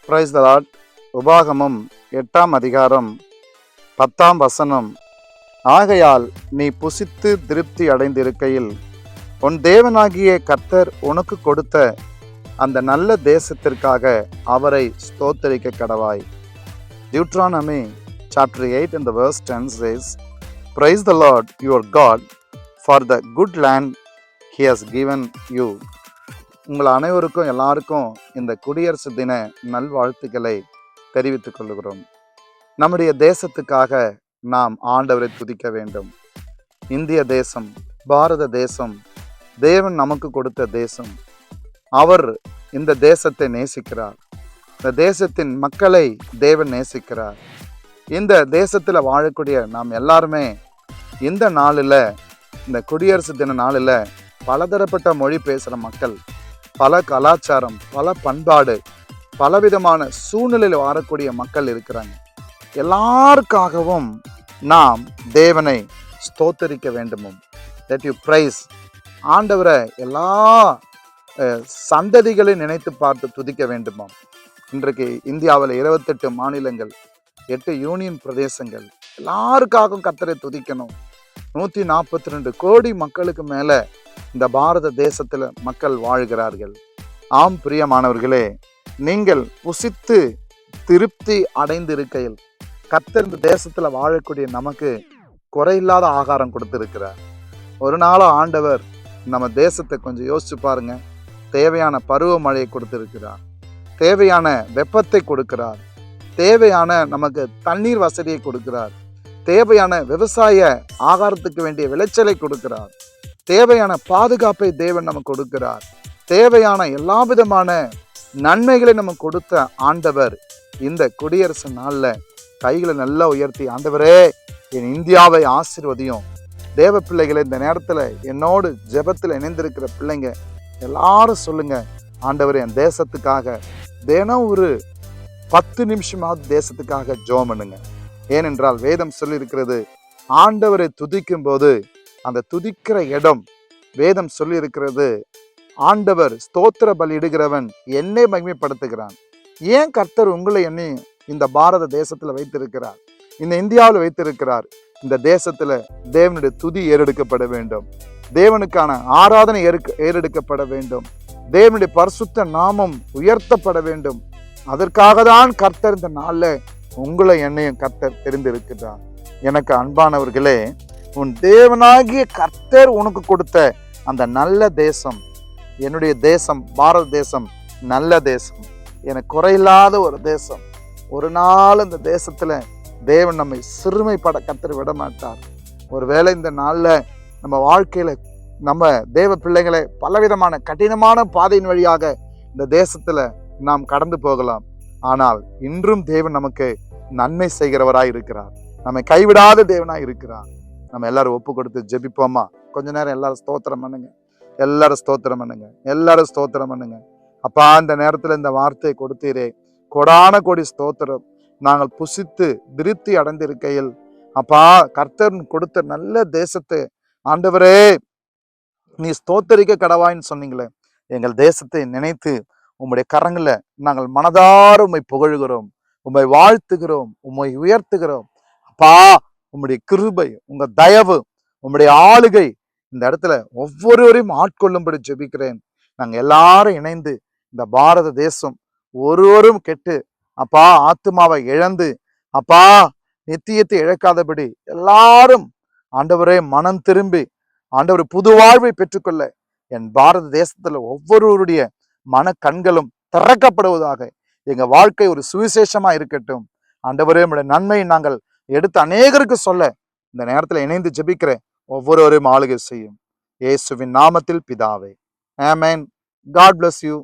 Praise the Lord. உபாகமம் 8ஆம் அதிகாரம் 10ஆம் வசனம். ஆகையால் நீ புசித்து திருப்தி அடைந்திருக்கையில் உன் தேவனாகிய கர்த்தர் உனக்கு கொடுத்த அந்த நல்ல தேசத்திற்காக அவரை ஸ்தோத்தரிக்க கடவாய். Deuteronomy chapter 8 in the verse 10 says, Praise the Lord your God for the good land he has given you. உங்கள் அனைவருக்கும் எல்லாருக்கும் இந்த குடியரசு தின நல்வாழ்த்துக்களை தெரிவித்துக் கொள்கிறோம். நம்முடைய தேசத்துக்காக நாம் ஆண்டவரை துதிக்க வேண்டும். இந்திய தேசம், பாரத தேசம் தேவன் நமக்கு கொடுத்த தேசம். அவர் இந்த தேசத்தை நேசிக்கிறார். இந்த தேசத்தின் மக்களை தேவன் நேசிக்கிறார். இந்த தேசத்தில் வாழக்கூடிய நாம் எல்லாருமே இந்த நாளில், இந்த குடியரசு தின நாளில் பலதரப்பட்ட மொழி பேசுகிற மக்கள், பல கலாச்சாரம், பல பண்பாடு, பலவிதமான சூழ்நிலையில் வாழக்கூடிய மக்கள் இருக்கிறாங்க. எல்லாருக்காகவும் நாம் தேவனை ஸ்தோத்தரிக்க வேண்டுமும். That you praise. ஆண்டவரை எல்லா சந்ததிகளை நினைத்து பார்த்து துதிக்க வேண்டுமாம். இன்றைக்கு இந்தியாவில் 28 மாநிலங்கள், 8 யூனியன் பிரதேசங்கள், எல்லாருக்காகவும் கர்த்தரை துதிக்கணும். 142 கோடி மக்களுக்கு மேல இந்த பாரத தேசத்துல மக்கள் வாழ்கிறார்கள். ஆம் பிரியமானவர்களே, நீங்கள் புசித்து திருப்தி அடைந்திருக்கையில் கர்த்தர் இந்த தேசத்துல வாழக்கூடிய நமக்கு குறையில்லாத ஆகாரம் கொடுத்திருக்கிறார். ஒரு நாள் ஆண்டவர் நம்ம தேசத்தை கொஞ்சம் யோசிச்சு பாருங்க. தேவையான பருவமழையை கொடுத்திருக்கிறார், தேவையான வெப்பத்தை கொடுக்கிறார், தேவையான நமக்கு தண்ணீர் வசதியை கொடுக்கிறார், தேவையான விவசாய ஆகாரத்துக்கு வேண்டிய விளைச்சலை கொடுக்கிறார், தேவையான பாதுகாப்பை தேவன் நமக்கு கொடுக்கிறார், தேவையான எல்லா விதமான நன்மைகளை நமக்கு கொடுத்த ஆண்டவர் இந்த குடியரசு நாள்ல கைகளை நல்லா உயர்த்தி, ஆண்டவரே என் இந்தியாவை ஆசீர்வதியும். தேவ பிள்ளைகளை இந்த நேரத்துல என்னோடு ஜெபத்தில் இணைந்திருக்கிற பிள்ளைங்க எல்லாரும் சொல்லுங்க, ஆண்டவரே என் தேசத்துக்காக தினம் ஒரு 10 நிமிஷமாவது தேசத்துக்காக ஜெபம் பண்ணுங்க. ஏனென்றால் வேதம் சொல்லி இருக்கிறது, ஆண்டவரை துதிக்கும் போது அந்த துதிக்கிற இடம், வேதம் சொல்லி இருக்கிறது, ஆண்டவர் ஸ்தோத்திர பலி இடுகிறவன் என்னை மகிமைப்படுத்துகிறான். ஏன் கர்த்தர் உங்களை என்னை இந்த பாரத தேசத்துல வைத்திருக்கிறார், இந்த இந்தியாவில் வைத்திருக்கிறார்? இந்த தேசத்துல தேவனுடைய துதி ஏறெடுக்கப்பட வேண்டும், தேவனுக்கான ஆராதனை ஏறெடுக்கப்பட வேண்டும், தேவனுடைய பரிசுத்த நாமம் உயர்த்தப்பட வேண்டும். அதற்காக தான் கர்த்தர் இந்த நாள்ல உங்களை என்னையும் கர்த்தர் தெரிந்திருக்கிறார். எனக்கு அன்பானவர்களே, உன் தேவனாகிய கர்த்தர் உனக்கு கொடுத்த அந்த நல்ல தேசம், என்னுடைய தேசம் பாரத தேசம் நல்ல தேசம், எனக்கு குறையில்லாத ஒரு தேசம். ஒரு நாள் இந்த தேசத்துல தேவன் நம்மை சிறுமைப்பட கர்த்தர் விட மாட்டார். ஒருவேளை இந்த நாள்ல நம்ம வாழ்க்கையில நம்ம தேவ பிள்ளைகளை பலவிதமான கடினமான பாதையின் வழியாக இந்த தேசத்துல நாம் கடந்து போகலாம். ஆனால் இன்றும் தேவன் நமக்கு நன்மை செய்கிறவராய் இருக்கிறார், நம்மை கைவிடாத தேவனாய் இருக்கிறார். நம்ம எல்லாரும் ஒப்பு கொடுத்து ஜெபிப்போமா? கொஞ்ச நேரம் எல்லாரும் ஸ்தோத்திரம் பண்ணுங்க, எல்லாரும் ஸ்தோத்திரம் பண்ணுங்க, எல்லாரும் ஸ்தோத்திரம் பண்ணுங்க. அப்பா, இந்த நேரத்துல இந்த வார்த்தையை கொடுத்தீரே, கொடான கோடி ஸ்தோத்திரம். நாங்கள் புசித்து திருப்தி அடைந்திருக்கையில் அப்பா, கர்த்தர் கொடுத்த நல்ல தேசத்தை ஆண்டவரே நீ ஸ்தோத்தரிக்க கடவாயின்னு சொன்னீங்களே, எங்கள் தேசத்தை நினைத்து உம்முடைய கரங்களை நாங்கள் மனதார உம்மை புகழுகிறோம், உம்மை வாழ்த்துகிறோம், உம்மை உயர்த்துகிறோம். அப்பா, உம்முடைய கிருபை, உங்க தயவு, உம்முடைய ஆளுகை இந்த இடத்துல ஒவ்வொருவரையும் ஆட்கொள்ளும்படி ஜெபிக்கிறேன். நாங்க எல்லாரும் இணைந்து இந்த பாரத தேசம் ஒருவரும் கெட்டு அப்பா ஆத்துமாவை இழந்து அப்பா நித்தியத்தை இழக்காதபடி எல்லாரும் ஆண்டவரே மனம் திரும்பி ஆண்டவர் புது வாழ்வை பெற்றுக்கொள்ள என் பாரத தேசத்துல ஒவ்வொருவருடைய மன கண்களும் திறக்கப்படுவதாக. எங்க வாழ்க்கை ஒரு சுவிசேஷமா இருக்கட்டும். ஆண்டவரே உம்முடைய நன்மையை நாங்கள் எடுத்து அநேகருக்கு சொல்ல இந்த நேரத்துல இணைந்து ஜெபிக்கிறேன். ஒவ்வொருவரையும் ஆளுகை செய்யும். இயேசுவின் நாமத்தில் பிதாவே, ஆமென். God bless you.